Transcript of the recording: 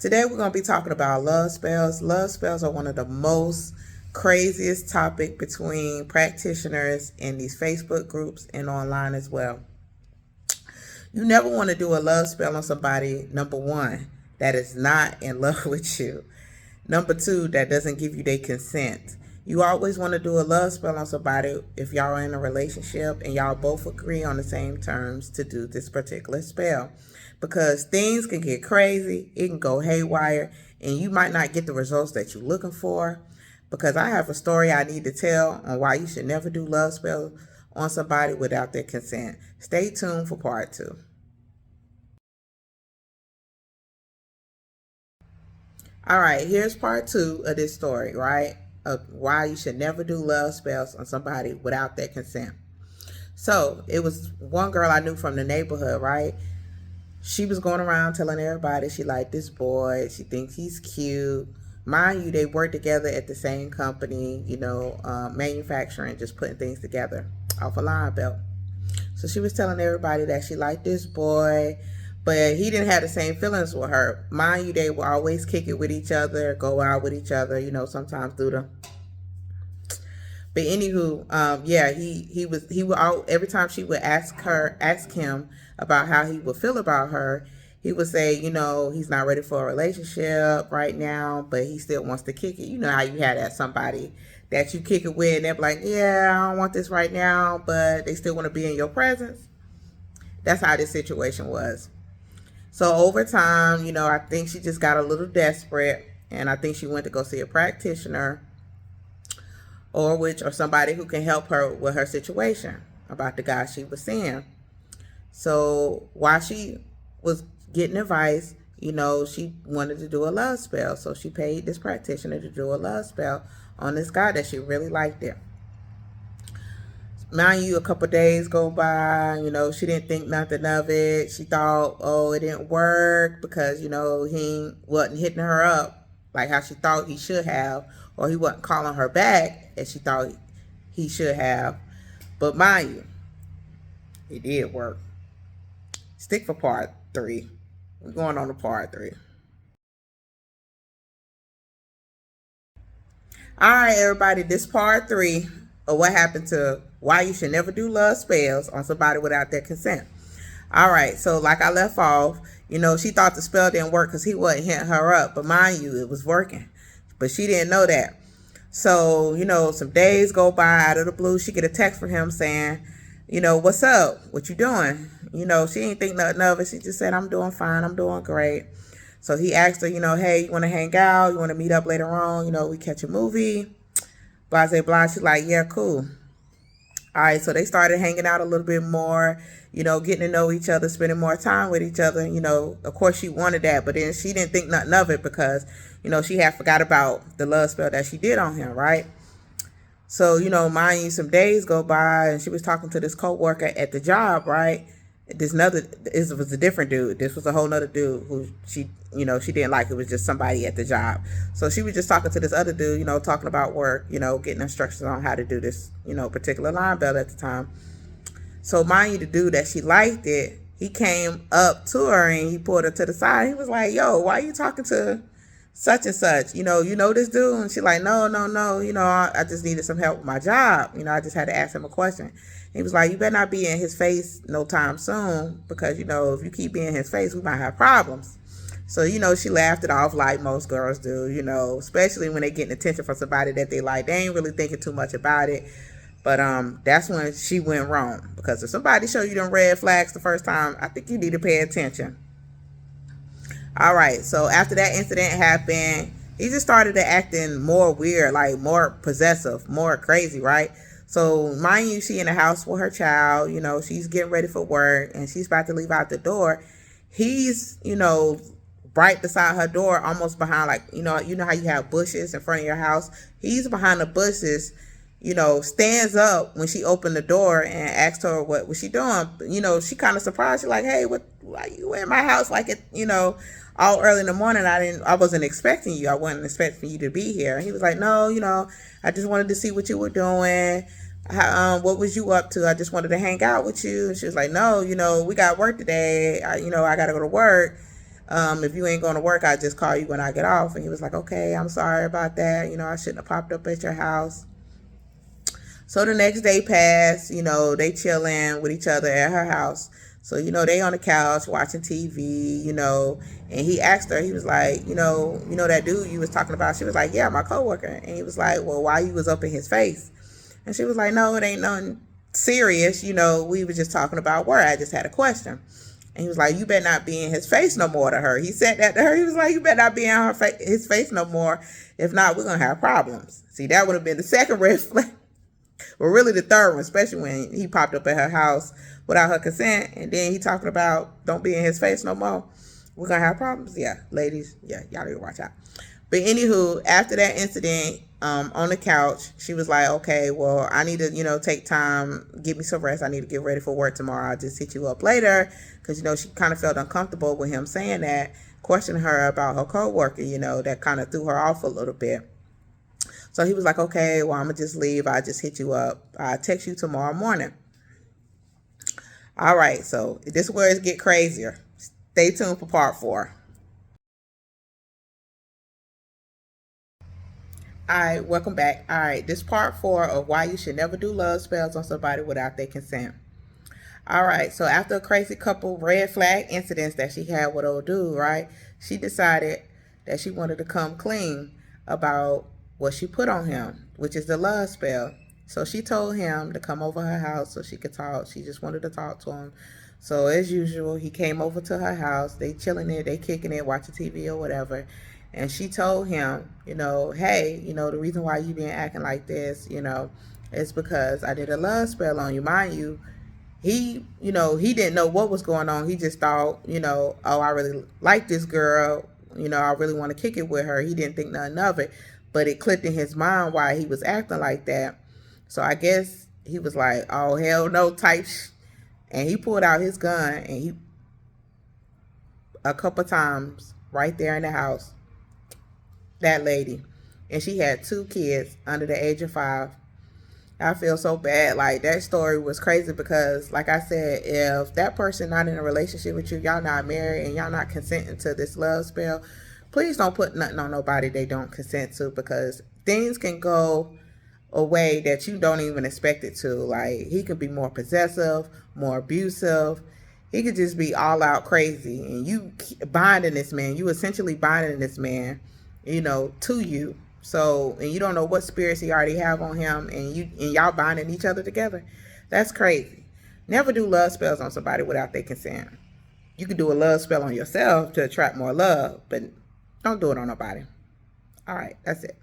Today we're going to be talking about love spells. Love spells are one of the most craziest topic between practitioners in these Facebook groups and online as well. You never want to do a love spell on somebody, number one, that is not in love with you. Number two, that doesn't give you their consent. You always want to do a love spell on somebody if y'all are in a relationship and y'all both agree on the same terms to do this particular spell. Because things can get crazy, it can go haywire, and you might not get the results that you're looking for. Because I have a story I need to tell on why you should never do love spells on somebody without their consent. Stay tuned for part two. All right, here's part two of this story, right? Of why you should never do love spells on somebody without their consent. So it was one girl I knew from the neighborhood, right? She was going around telling everybody she liked this boy. She thinks he's cute. Mind you, they work together at the same company, manufacturing, just putting things together off a line belt. So she was telling everybody that she liked this boy, but he didn't have the same feelings with her. Mind you, they would always kick it with each other, go out with each other, sometimes do the. But anywho, yeah, he would all, every time she would ask him about how he would feel about her, he would say, he's not ready for a relationship right now, but he still wants to kick it. You know how you had that somebody that you kick it with, and they're like, yeah, I don't want this right now, but they still want to be in your presence. That's how this situation was. So over time, I think she just got a little desperate, and I think she went to go see a practitioner or somebody who can help her with her situation about the guy she was seeing. So while she was getting advice, she wanted to do a love spell. So she paid this practitioner to do a love spell on this guy that she really liked it. Mind you, a couple of days go by, she didn't think nothing of it. She thought, oh, it didn't work because, he wasn't hitting her up like how she thought he should have, or he wasn't calling her back as she thought he should have. But mind you, it did work. Stick for part three. We're going on to part three. All right, everybody, this part three of what happened to why you should never do love spells on somebody without their consent. All right, so like I left off, she thought the spell didn't work because he wasn't hitting her up, but mind you, it was working. But she didn't know that. So, some days go by out of the blue, she get a text from him saying, what's up? What you doing? She ain't think nothing of it. She just said, I'm doing fine. I'm doing great. So he asked her, hey, you want to hang out? You want to meet up later on? We catch a movie. Blah, blah, blah. She's like, yeah, cool. All right, so they started hanging out a little bit more, getting to know each other, spending more time with each other. Of course she wanted that, but then she didn't think nothing of it because, she had forgot about the love spell that she did on him, right? So, mind you, some days go by and she was talking to this coworker at the job, right? This was a different dude. This was a whole nother dude who she didn't like. It was just somebody at the job. So she was just talking to this other dude, talking about work, getting instructions on how to do this, particular line belt at the time. So mind you, the dude that she liked it, he came up to her and he pulled her to the side. He was like, yo, why are you talking to such and such? You know this dude? And she's like, no. I just needed some help with my job. I just had to ask him a question. He was like, you better not be in his face no time soon because, if you keep being in his face, we might have problems. So, she laughed it off like most girls do, especially when they getting attention from somebody that they like. They ain't really thinking too much about it. But that's when she went wrong because if somebody show you them red flags the first time, I think you need to pay attention. All right, so after that incident happened, he just started to acting more weird, like more possessive, more crazy, right? So mind you, she in the house with her child, she's getting ready for work and she's about to leave out the door. He's, right beside her door, almost behind, like, you know how you have bushes in front of your house. He's behind the bushes, stands up when she opened the door and asked her what was she doing. She kind of surprised. She's like, hey, why you in my house like it, all early in the morning? I wasn't expecting you. I wasn't expecting you to be here. And he was like, no, I just wanted to see what you were doing. What was you up to? I just wanted to hang out with you. And she was like, no, we got work today. I got to go to work. If you ain't going to work, I just call you when I get off. And he was like, okay, I'm sorry about that. I shouldn't have popped up at your house. So the next day passed, they chilling with each other at her house. So, they on the couch watching TV, and he asked her, he was like, that dude you was talking about? She was like, yeah, my coworker. And he was like, well, why you was up in his face? And she was like, no, it ain't nothing serious. We were just talking about work. I just had a question. And he was like, you better not be in his face no more to her. He said that to her. He was like, you better not be in his face no more. If not, we're going to have problems. See, that would have been the second red flag. Well, really the third one, especially when he popped up at her house without her consent. And then he talking about don't be in his face no more. We're going to have problems. Yeah, ladies. Yeah, y'all need to watch out. But anywho, after that incident, on the couch, she was like, okay, well, I need to, take time, give me some rest. I need to get ready for work tomorrow. I'll just hit you up later. Because, she kind of felt uncomfortable with him saying that, questioning her about her coworker, that kind of threw her off a little bit. So he was like, okay, well, I'm going to just leave. I'll just hit you up. I'll text you tomorrow morning. All right, so this is where it get crazier. Stay tuned for part 4. All right, welcome back. All right, this part 4 of why you should never do love spells on somebody without their consent. All right, so after a crazy couple red flag incidents that she had with old dude, right, she decided that she wanted to come clean about what she put on him, which is the love spell. So she told him to come over her house so she could talk. She just wanted to talk to him. So as usual, he came over to her house. They chilling there, they kicking it, watching TV or whatever. And she told him, hey, the reason why you been acting like this, is because I did a love spell on you. Mind you, he didn't know what was going on. He just thought, oh, I really like this girl. I really want to kick it with her. He didn't think nothing of it. But it clicked in his mind why he was acting like that. So I guess he was like, oh, hell no type and he pulled out his gun and he, a couple times right there in the house, that lady. And she had 2 kids under the age of 5. I feel so bad. Like, that story was crazy because, like I said, if that person not in a relationship with you, y'all not married, and y'all not consenting to this love spell, please don't put nothing on nobody they don't consent to, because things can go a way that you don't even expect it to. Like, he could be more possessive, more abusive. He could just be all out crazy. And you binding this man. You essentially binding this man, to you. So, and you don't know what spirits he already have on him, and y'all binding each other together. That's crazy. Never do love spells on somebody without their consent. You can do a love spell on yourself to attract more love, but don't do it on nobody. All right, that's it.